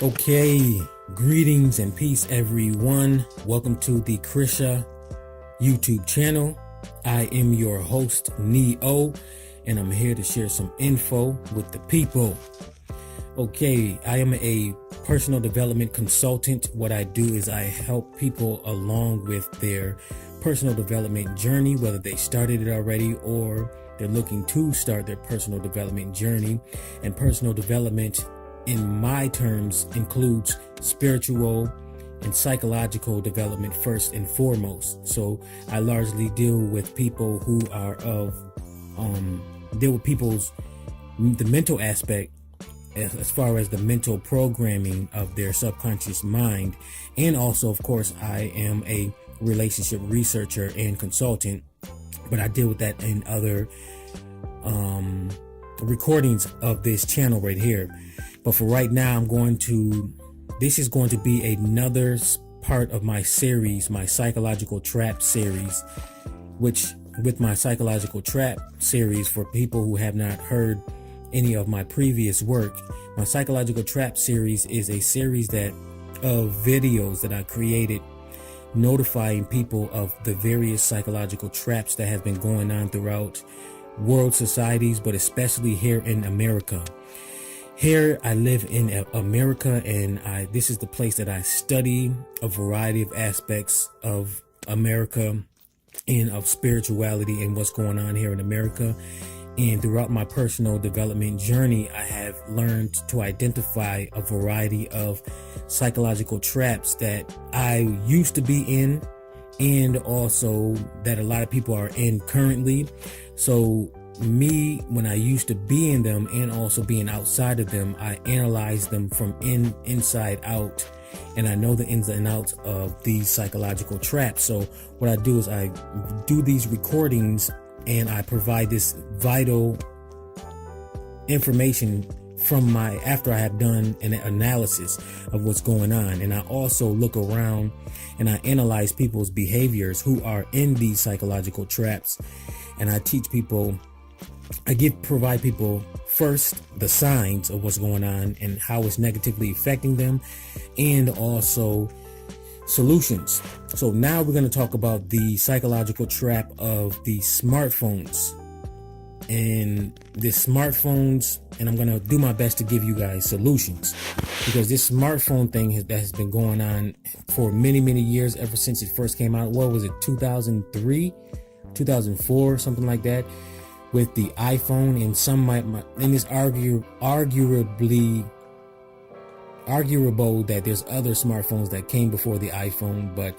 Okay, greetings and peace, everyone. Welcome to the C.R.S.A YouTube channel. I am your host, Neo, and I'm here to share some info with the people. Okay, I am a personal development consultant. What I do is I help people along with their personal development journey, whether they started it already or they're looking to start their personal development journey. And personal development, in my terms, includes spiritual and psychological development first and foremost. So I largely deal with people who are deal with the mental aspect as far as the mental programming of their subconscious mind. And also, of course, I am a relationship researcher and consultant, but I deal with that in other recordings of this channel right here. But for right now, this is going to be another part of my series, my psychological trap series, which with my psychological trap series, for people who have not heard any of my previous work, my psychological trap series is a series of videos that I created notifying people of the various psychological traps that have been going on throughout world societies, but especially here in America. Here I live in America, and this is the place that I study a variety of aspects of America and of spirituality and what's going on here in America. And throughout my personal development journey, I have learned to identify a variety of psychological traps that I used to be in, and also that a lot of people are in currently. So me, when I used to be in them and also being outside of them, I analyze them from inside out, and I know the ins and outs of these psychological traps. So what I do is I do these recordings and I provide this vital information after I have done an analysis of what's going on. And I also look around and I analyze people's behaviors who are in these psychological traps, and I teach people, provide people first the signs of what's going on and how it's negatively affecting them, and also solutions. So now we're going to talk about the psychological trap of the smartphones and I'm going to do my best to give you guys solutions, because this smartphone thing that has been going on for many years, ever since it first came out. What was it, 2003, 2004, something like that, with the iPhone. And it's arguable that there's other smartphones that came before the iPhone, but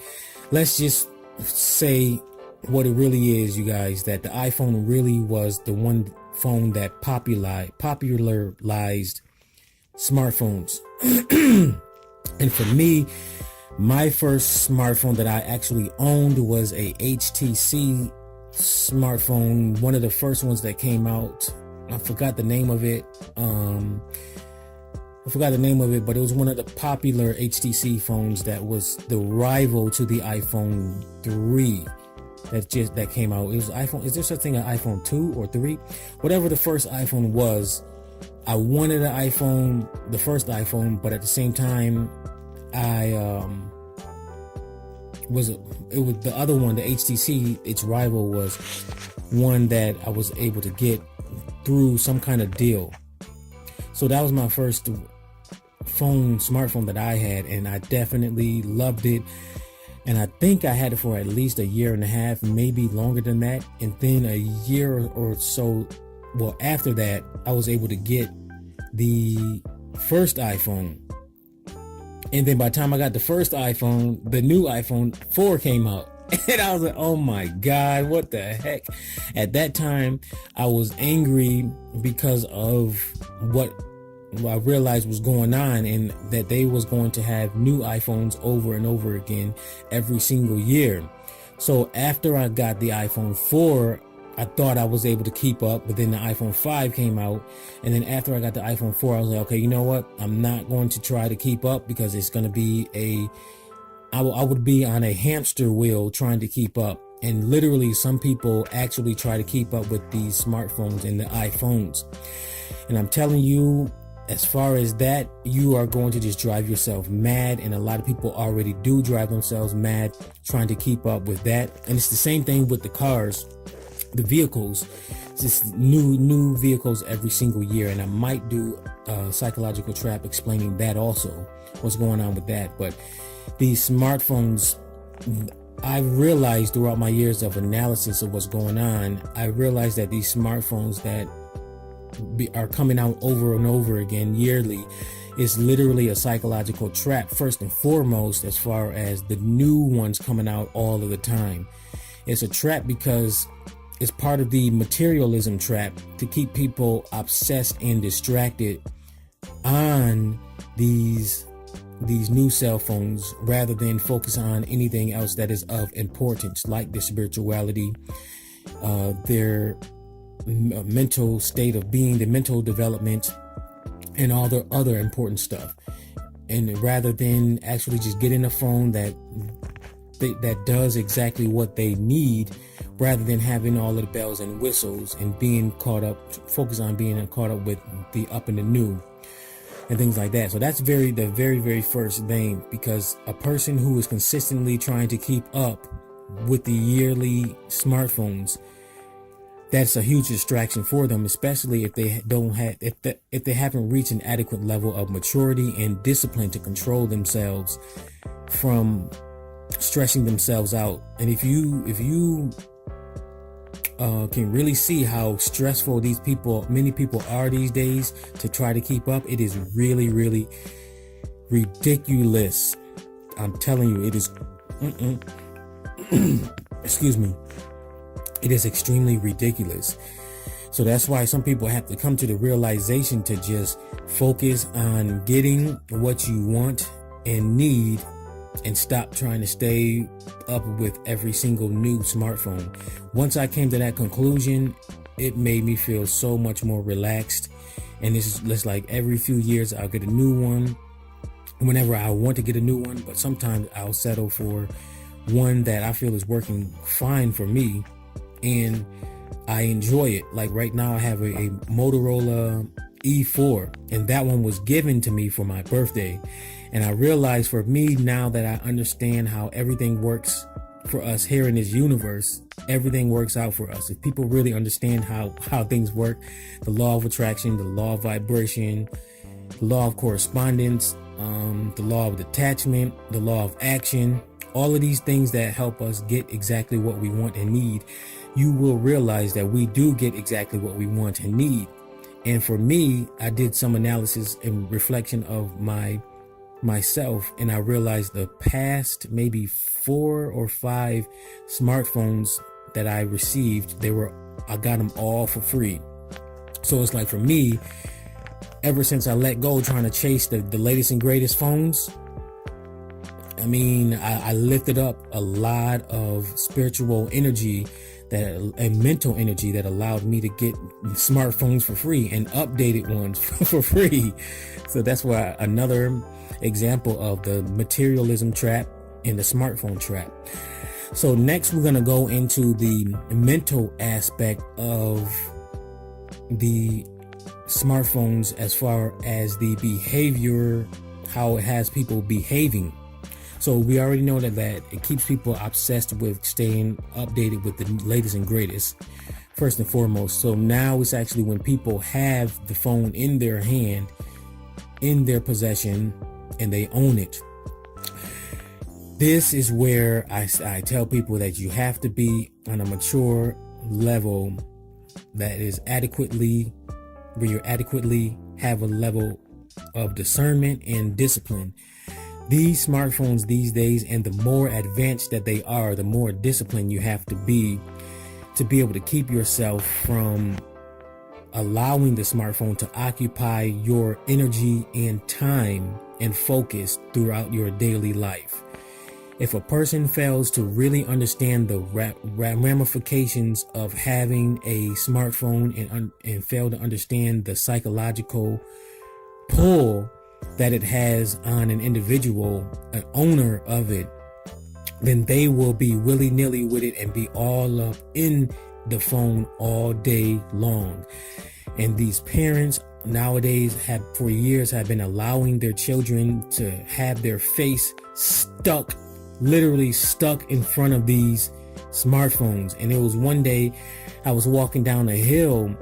let's just say what it really is, you guys, that the iPhone really was the one phone that popularized smartphones. And for me, my first smartphone that I actually owned was a HTC smartphone, one of the first ones that came out. I forgot the name of it, but it was one of the popular HTC phones that was the rival to the iPhone 3 that came out. It was iPhone. Is there such thing as iPhone 2 or 3? Whatever the first iPhone was, I wanted an iPhone, the first iPhone, but at the same time, it was the other one, the HTC, its rival, was one that I was able to get through some kind of deal. So that was my first smartphone that I had, and I definitely loved it. And I think I had it for at least a year and a half, maybe longer than that. And then a year or so, after that, I was able to get the first iPhone. And then by the time I got the first iPhone, the new iPhone 4 came out. And I was like, oh my God, what the heck? At that time, I was angry because of what I realized was going on, and that they was going to have new iPhones over and over again every single year. So after I got the iPhone 4, I thought I was able to keep up, but then the iPhone 5 came out. And then after I got the iPhone 4, I was like, okay, you know what? I'm not going to try to keep up, because it's going to be I would be on a hamster wheel trying to keep up. And literally, some people actually try to keep up with these smartphones and the iPhones. And I'm telling you, as far as that, you are going to just drive yourself mad, and a lot of people already do drive themselves mad trying to keep up with that. And it's the same thing with the cars, the vehicles. It's just new vehicles every single year, and I might do a psychological trap explaining that also, what's going on with that. But these smartphones, I've realized throughout my years of analysis of what's going on, I realized that these smartphones that are coming out over and over again yearly is literally a psychological trap, first and foremost, as far as the new ones coming out all of the time. It's a trap because it's part of the materialism trap to keep people obsessed and distracted on these new cell phones rather than focus on anything else that is of importance, like their spirituality, their mental state of being, the mental development, and all the other important stuff. And rather than actually just getting a phone that does exactly what they need, rather than having all of the bells and whistles and being caught up, focus on being caught up with the up and the new and things like that. So that's the very first thing, because a person who is consistently trying to keep up with the yearly smartphones, that's a huge distraction for them, especially if they if they haven't reached an adequate level of maturity and discipline to control themselves from stressing themselves out. And if you can really see how stressful many people are these days to try to keep up, it is really ridiculous. I'm telling you, it is excuse me. It is extremely ridiculous. So that's why some people have to come to the realization to just focus on getting what you want and need, and stop trying to stay up with every single new smartphone. Once I came to that conclusion, it made me feel so much more relaxed. And it's like every few years I'll get a new one whenever I want to get a new one, but sometimes I'll settle for one that I feel is working fine for me and I enjoy it. Like right now I have a Motorola E4, and that one was given to me for my birthday. And I realized, for me, now that I understand how everything works for us here in this universe, everything works out for us. If people really understand how things work, the law of attraction, the law of vibration, the law of correspondence, the law of detachment, the law of action, all of these things that help us get exactly what we want and need, you will realize that we do get exactly what we want and need. And for me, I did some analysis and reflection of myself, and I realized the past maybe 4 or 5 smartphones that I received, I got them all for free. So it's like, for me, ever since I let go trying to chase the latest and greatest phones, I mean, I lifted up a lot of spiritual energy and mental energy that allowed me to get smartphones for free and updated ones for free. So that's why another example of the materialism trap and the smartphone trap. So next we're going to go into the mental aspect of the smartphones, as far as the behavior, how it has people behaving. So we already know that it keeps people obsessed with staying updated with the latest and greatest, first and foremost. So now it's actually when people have the phone in their hand, in their possession, and they own it. This is where I tell people that you have to be on a mature level that is where you adequately have a level of discernment and discipline. These smartphones these days, and the more advanced that they are, the more disciplined you have to be able to keep yourself from allowing the smartphone to occupy your energy and time and focus throughout your daily life. If a person fails to really understand the ramifications of having a smartphone and fail to understand the psychological pull that it has on an individual, an owner of it, then they will be willy-nilly with it and be all up in the phone all day long. And these parents nowadays for years have been allowing their children to have their face literally stuck in front of these smartphones. And it was one day I was walking down a hill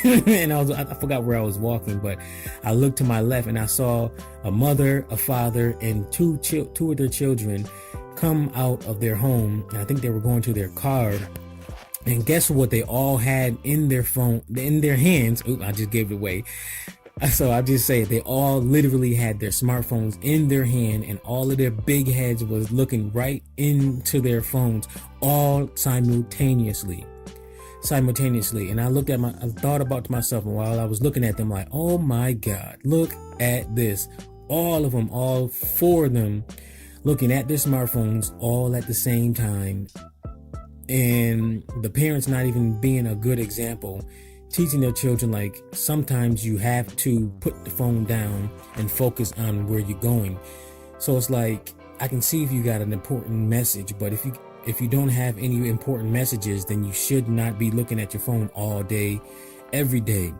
and I forgot where I was walking, but I looked to my left and I saw a mother, a father, and two of their children come out of their home. And I think they were going to their car. And guess what? They all had in their hands. Ooh, I just gave it away. So I'll just say they all literally had their smartphones in their hand, and all of their big heads was looking right into their phones, all simultaneously. And I thought about to myself, and while I was looking at them, like, oh my God, look at this. All of them, all four of them, looking at their smartphones all at the same time. And the parents not even being a good example, teaching their children, like, sometimes you have to put the phone down and focus on where you're going. So it's like, I can see if you got an important message, but if you don't have any important messages, then you should not be looking at your phone all day, every day.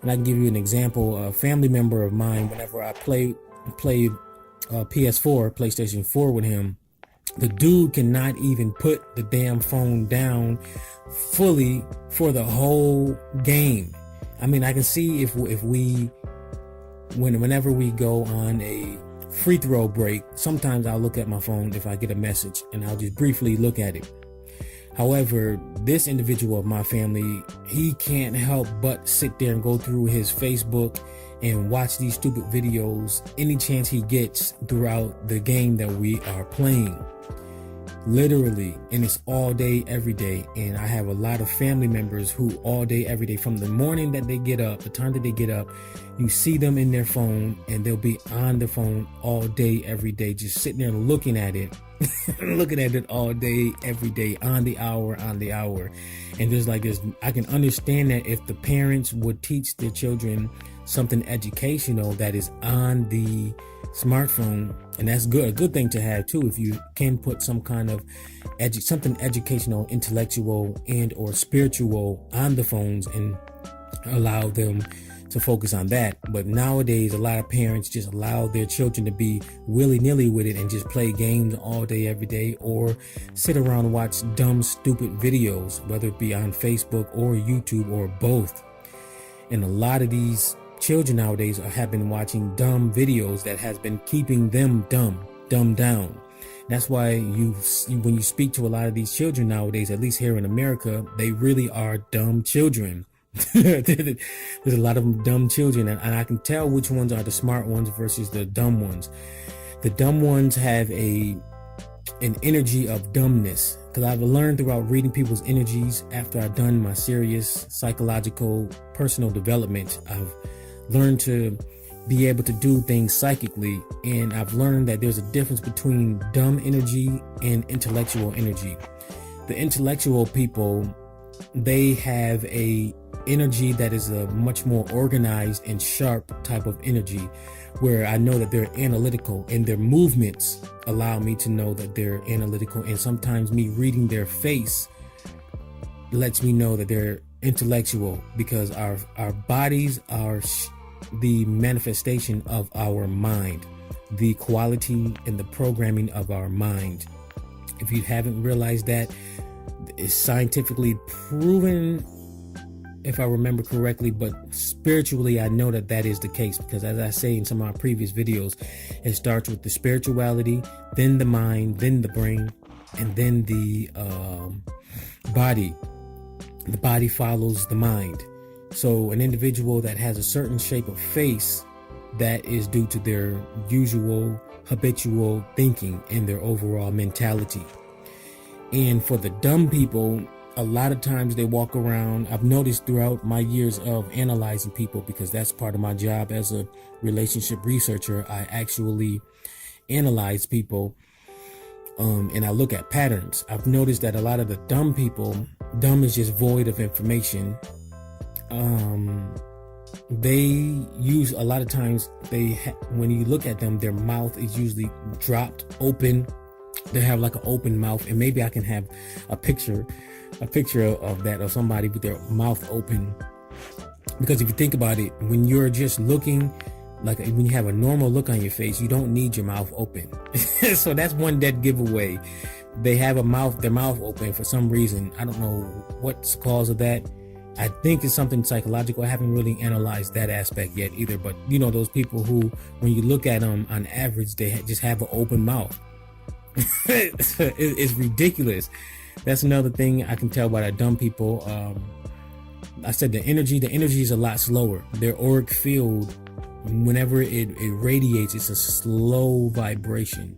And I can give you an example. A family member of mine, whenever I played PS4, PlayStation 4 with him, the dude cannot even put the damn phone down fully for the whole game. I mean, I can see whenever we go on a free throw break, sometimes I'll look at my phone if I get a message, and I'll just briefly look at it. However, this individual of my family, he can't help but sit there and go through his Facebook and watch these stupid videos any chance he gets throughout the game that we are playing. Literally, and it's all day, every day. And I have a lot of family members who all day, every day, from the morning that they get up, the time that they get up, you see them in their phone, and they'll be on the phone all day, every day, just sitting there looking at it, looking at it all day, every day, on the hour. And there's like this, I can understand that if the parents would teach their children something educational that is on the smartphone, and that's good, a good thing to have too, if you can put some kind of something educational, intellectual, and or spiritual on the phones and allow them to focus on that. But nowadays, a lot of parents just allow their children to be willy-nilly with it and just play games all day, every day, or sit around and watch dumb, stupid videos, whether it be on Facebook or YouTube or both. And a lot of these children nowadays have been watching dumb videos that has been keeping them dumbed down. That's why when you speak to a lot of these children nowadays, at least here in America, they really are dumb children. There's a lot of dumb children, and I can tell which ones are the smart ones versus the dumb ones. The dumb ones have an energy of dumbness, because I've learned throughout reading people's energies after I've done my serious psychological personal development. I've learned to be able to do things psychically, and I've learned that there's a difference between dumb energy and intellectual energy. The intellectual people, they have a energy that is a much more organized and sharp type of energy, where I know that they're analytical, and their movements allow me to know that they're analytical, and sometimes me reading their face lets me know that they're intellectual, because our bodies are the manifestation of our mind, the quality and the programming of our mind. If you haven't realized that, it's scientifically proven, if I remember correctly, but spiritually I know that is the case, because as I say in some of my previous videos, it starts with the spirituality, then the mind, then the brain, and then the body. The body follows the mind. So an individual that has a certain shape of face, that is due to their usual habitual thinking and their overall mentality. And for the dumb people, a lot of times they walk around, I've noticed throughout my years of analyzing people, because that's part of my job as a relationship researcher. I actually analyze people, and I look at patterns. I've noticed that a lot of the dumb people, dumb is just void of information. They use, a lot of times when you look at them, their mouth is usually dropped open. They have like an open mouth, and maybe I can have a picture of that, of somebody with their mouth open. Because if you think about it, when you're just looking, like when you have a normal look on your face, you don't need your mouth open. So that's one dead giveaway. They have their mouth open for some reason. I don't know what's the cause of that. I think it's something psychological. I haven't really analyzed that aspect yet either. But you know, those people who, when you look at them on average, they just have an open mouth. It's ridiculous. That's another thing I can tell by the dumb people. I said the energy is a lot slower. Their auric field, whenever it radiates, it's a slow vibration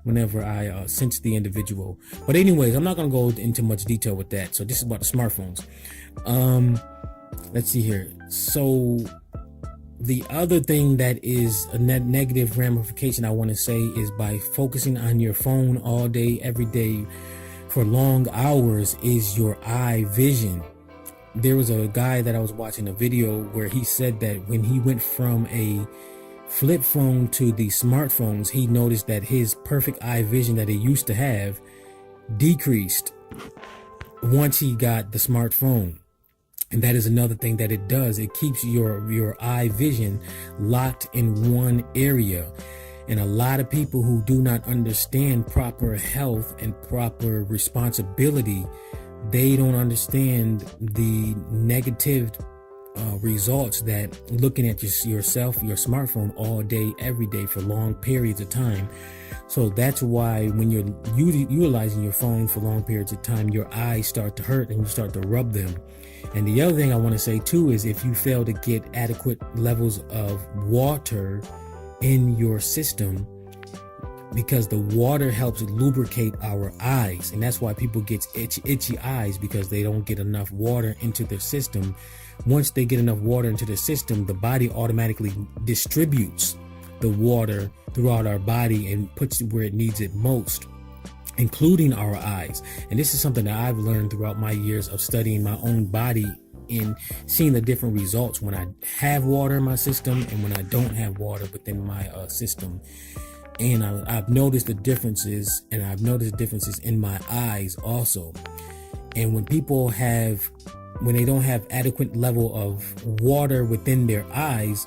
whenever I sense the individual. But anyways, I'm not going to go into much detail with that. So this is about the smartphones. Let's see here. So the other thing that is a negative ramification I want to say is by focusing on your phone all day, every day for long hours is your eye vision. There was a guy that I was watching a video where he said that when he went from a flip phone to the smartphones, he noticed that his perfect eye vision that he used to have decreased once he got the smartphone. And that is another thing that it does. It keeps your eye vision locked in one area. And a lot of people who do not understand proper health and proper responsibility, they don't understand the negative results that looking at yourself, your smartphone all day, every day for long periods of time. So that's why when you're utilizing your phone for long periods of time, your eyes start to hurt and you start to rub them. And the other thing I want to say too is if you fail to get adequate levels of water in your system, because the water helps lubricate our eyes, and that's why people get itchy eyes, because they don't get enough water into their system. Once they get enough water into the system, the body automatically distributes the water throughout our body and puts it where it needs it most, including our eyes. And this is something that I've learned throughout my years of studying my own body and seeing the different results when I have water in my system and when I don't have water within my system. And I've noticed the differences, and I've noticed differences in my eyes also. And when they don't have adequate level of water within their eyes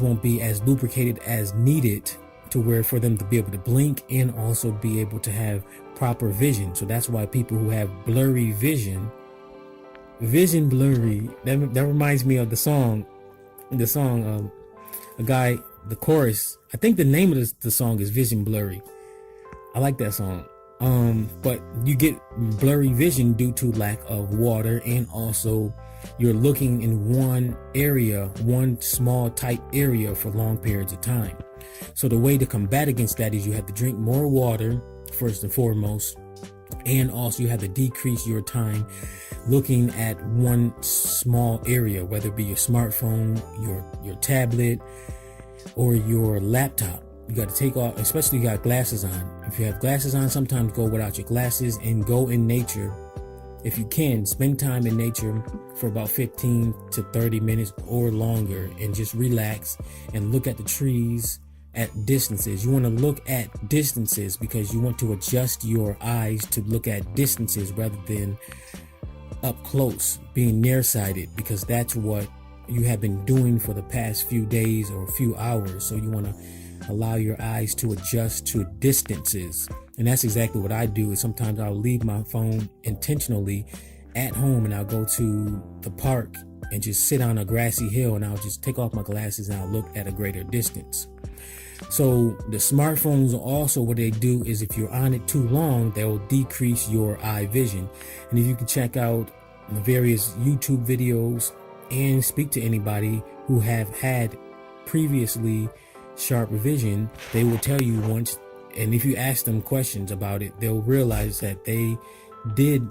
won't be as lubricated as needed to where for them to be able to blink and also be able to have proper vision. So that's why people who have blurry vision blurry, that reminds me of the song a guy, the chorus, I think the name of the song is Vision Blurry. I like that song. But you get blurry vision due to lack of water, and also you're looking in one area, one small tight area for long periods of time. So the way to combat against that is you have to drink more water first and foremost, and also you have to decrease your time looking at one small area, whether it be your smartphone, your tablet, or your laptop. You got to take off, especially if you got glasses on. If you have glasses on, sometimes go without your glasses and go in nature. If you can, spend time in nature for about 15 to 30 minutes or longer and just relax and look at the trees at distances. You want to look at distances because you want to adjust your eyes to look at distances rather than up close, being nearsighted, because that's what you have been doing for the past few days or a few hours. So you want to allow your eyes to adjust to distances. And that's exactly what I do. Is sometimes I'll leave my phone intentionally at home and I'll go to the park and just sit on a grassy hill and I'll just take off my glasses and I'll look at a greater distance. So the smartphones also, what they do is if you're on it too long, they'll decrease your eye vision. And if you can check out the various YouTube videos and speak to anybody who have had previously sharp vision, they will tell you once, and if you ask them questions about it, they'll realize that they did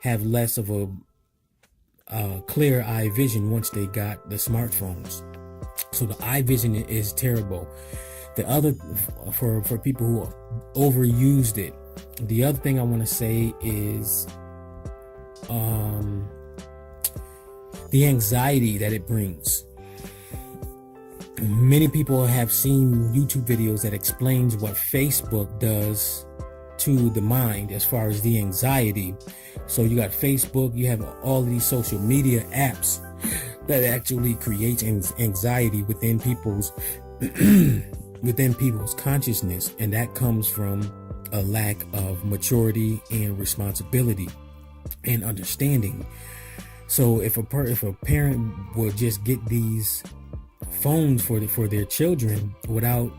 have less of a clear eye vision once they got the smartphones. So the eye vision is terrible. The other, for people who overused it, the other thing I want to say is the anxiety that it brings. Many people have seen YouTube videos that explains what Facebook does to the mind as far as the anxiety. So you got Facebook, you have all of these social media apps that actually creates anxiety within people's within people's consciousness, and that comes from a lack of maturity and responsibility and understanding. So if a parent would just get these phones for their children without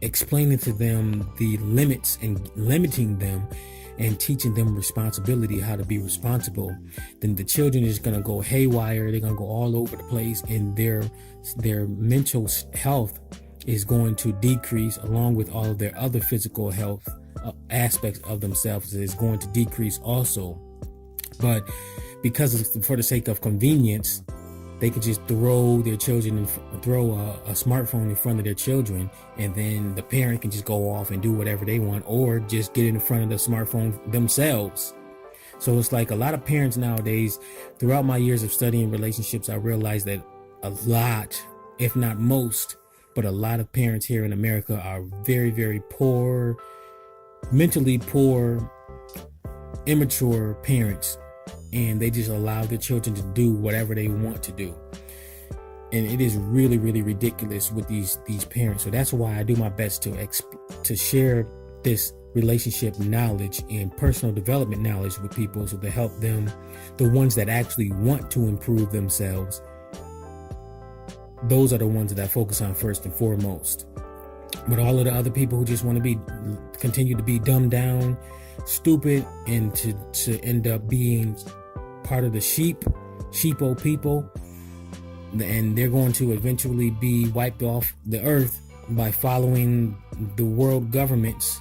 explaining to them the limits and limiting them and teaching them responsibility, how to be responsible, then the children is going to go haywire. They're going to go all over the place, and their mental health is going to decrease, along with all of their other physical health aspects of themselves is going to decrease also. But for the sake of convenience, they could just throw a smartphone in front of their children, and then the parent can just go off and do whatever they want, or just get in front of the smartphone themselves. So it's like a lot of parents nowadays, throughout my years of studying relationships, I realized that a lot, if not most, but a lot of parents here in America are very, very poor, mentally poor, immature parents. And they just allow their children to do whatever they want to do. And it is really, really ridiculous with these parents. So that's why I do my best to share this relationship knowledge and personal development knowledge with people, so to help them, the ones that actually want to improve themselves. Those are the ones that I focus on first and foremost. But all of the other people who just want to continue to be dumbed down, stupid, and to end up being part of the sheepo people, and they're going to eventually be wiped off the earth by following the world governments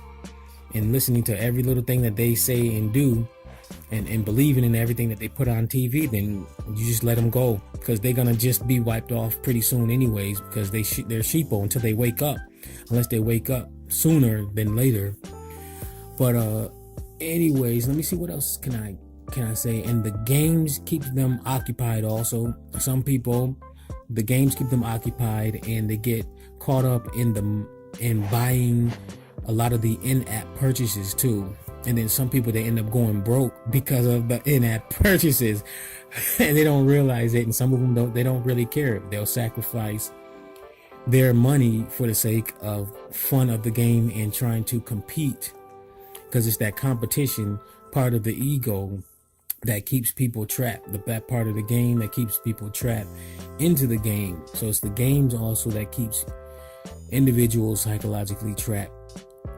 and listening to every little thing that they say and do, and believing in everything that they put on TV. Then you just let them go, because they're gonna just be wiped off pretty soon anyways, because they're sheepo until they wake up, unless they wake up sooner than later. But anyways, let me see, what else can I say? And the games keep them occupied also. Some people, the games keep them occupied, and they get caught up in buying a lot of the in-app purchases too. And then some people, they end up going broke because of the in-app purchases and they don't realize it. And some of them they don't really care. They'll sacrifice their money for the sake of fun of the game and trying to compete, because it's that competition part of the ego that keeps people trapped, that part of the game that keeps people trapped into the game. So it's the games also that keeps individuals psychologically trapped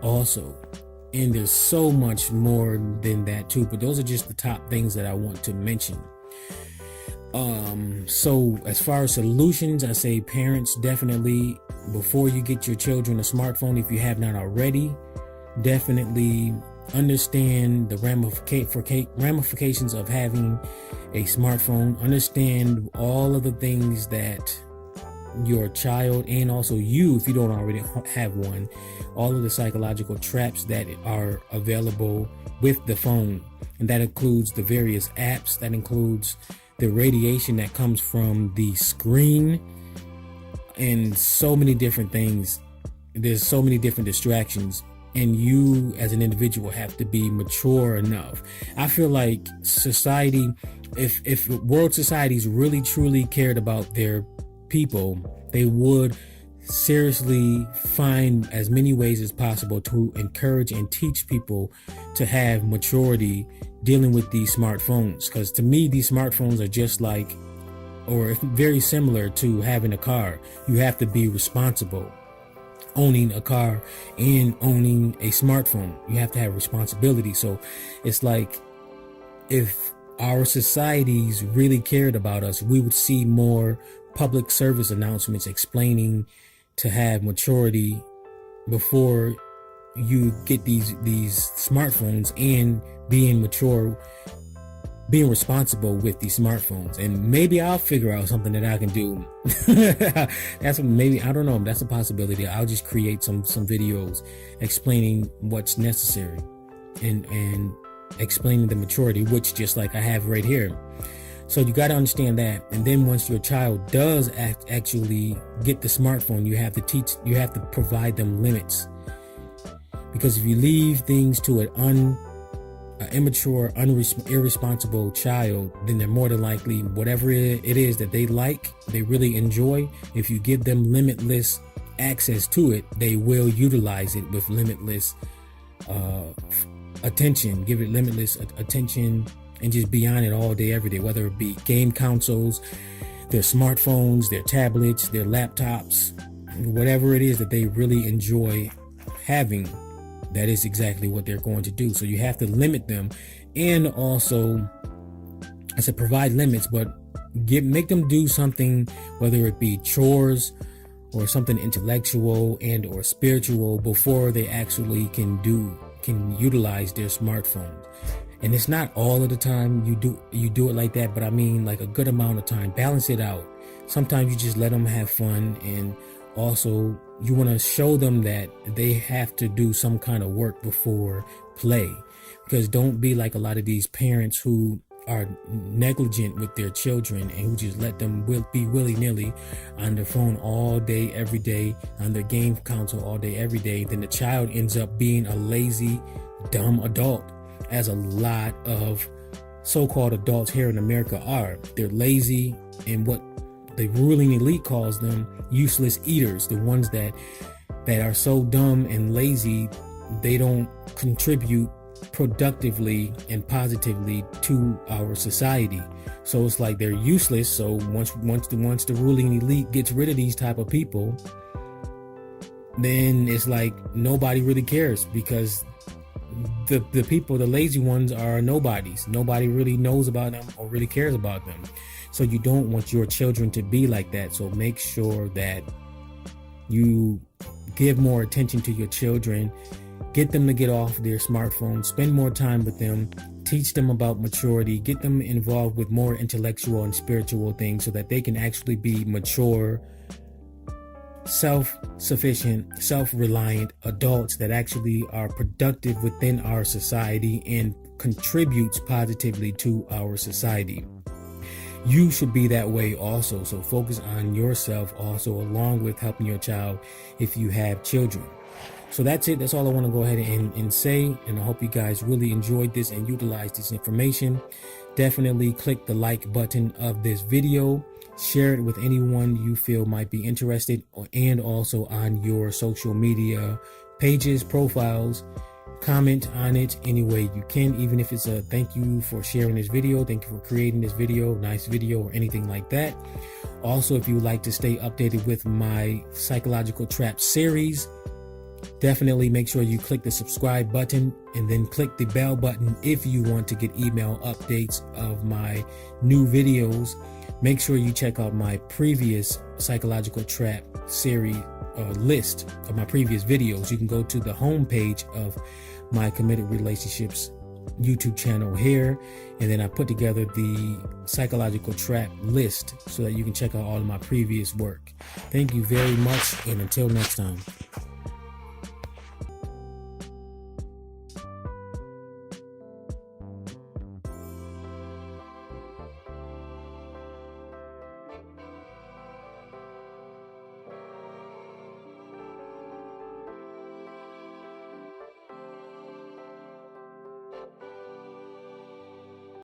also. And there's so much more than that too, but those are just the top things that I want to mention. So as far as solutions, I say parents, definitely, before you get your children a smartphone, if you have not already, definitely understand the ramifications of having a smartphone. Understand all of the things that your child, and also you, if you don't already have one, all of the psychological traps that are available with the phone. And that includes the various apps, that includes the radiation that comes from the screen, and so many different things. There's so many different distractions, and you as an individual have to be mature enough. I feel like society, if world societies really truly cared about their people, they would seriously find as many ways as possible to encourage and teach people to have maturity dealing with these smartphones. Because to me, these smartphones are just like, or very similar to having a car. You have to be responsible. Owning a car and owning a smartphone, you have to have responsibility. So it's like, if our societies really cared about us, we would see more public service announcements explaining to have maturity before you get these smartphones, and being mature, being responsible with these smartphones. And maybe I'll figure out something that I can do. That's maybe, I don't know, that's a possibility. I'll just create some videos explaining what's necessary and explaining the maturity, which just like I have right here. So you got to understand that. And then once your child does actually get the smartphone, you have to provide them limits. Because if you leave things to an an immature, irresponsible child, then they're more than likely, whatever it is that they like, they really enjoy, if you give them limitless access to it, they will utilize it with limitless attention. Give it limitless attention and just be on it all day, every day, whether it be game consoles, their smartphones, their tablets, their laptops, whatever it is that they really enjoy having. That is exactly what they're going to do. So you have to limit them, and also, I said provide limits, but make them do something, whether it be chores or something intellectual and or spiritual, before they actually can utilize their smartphones. And it's not all of the time you do it like that, but I mean like a good amount of time. Balance it out. Sometimes you just let them have fun, and also you want to show them that they have to do some kind of work before play. Because don't be like a lot of these parents who are negligent with their children and who just let them be willy-nilly on their phone all day, every day, on their game console all day, every day. Then the child ends up being a lazy, dumb adult, as a lot of so-called adults here in America are. They're lazy, and what the ruling elite calls them useless eaters, the ones that are so dumb and lazy they don't contribute productively and positively to our society. So it's like they're useless. So once the ruling elite gets rid of these type of people, then it's like nobody really cares, because the people, the lazy ones, are nobodies. Nobody really knows about them or really cares about them. So you don't want your children to be like that. So make sure that you give more attention to your children. Get them to get off their smartphones, spend more time with them, teach them about maturity, get them involved with more intellectual and spiritual things so that they can actually be mature, self-sufficient, self-reliant adults that actually are productive within our society and contributes positively to our society. You should be that way also. So focus on yourself also, along with helping your child if you have children. So that's it. That's all I want to go ahead and say. And I hope you guys really enjoyed this and utilized this information. Definitely click the like button of this video. Share it with anyone you feel might be interested, and also on your social media pages, profiles. Comment on it any way you can, even if it's a thank you for sharing this video, thank you for creating this video, nice video, or anything like that. Also, if you would like to stay updated with my psychological trap series, definitely make sure you click the subscribe button and then click the bell button if you want to get email updates of my new videos. Make sure you check out my previous psychological trap series list of my previous videos. You can go to the home page of my Committed Relationships YouTube channel here, and then I put together the psychological trap list so that you can check out all of my previous work. Thank you very much, and until next time.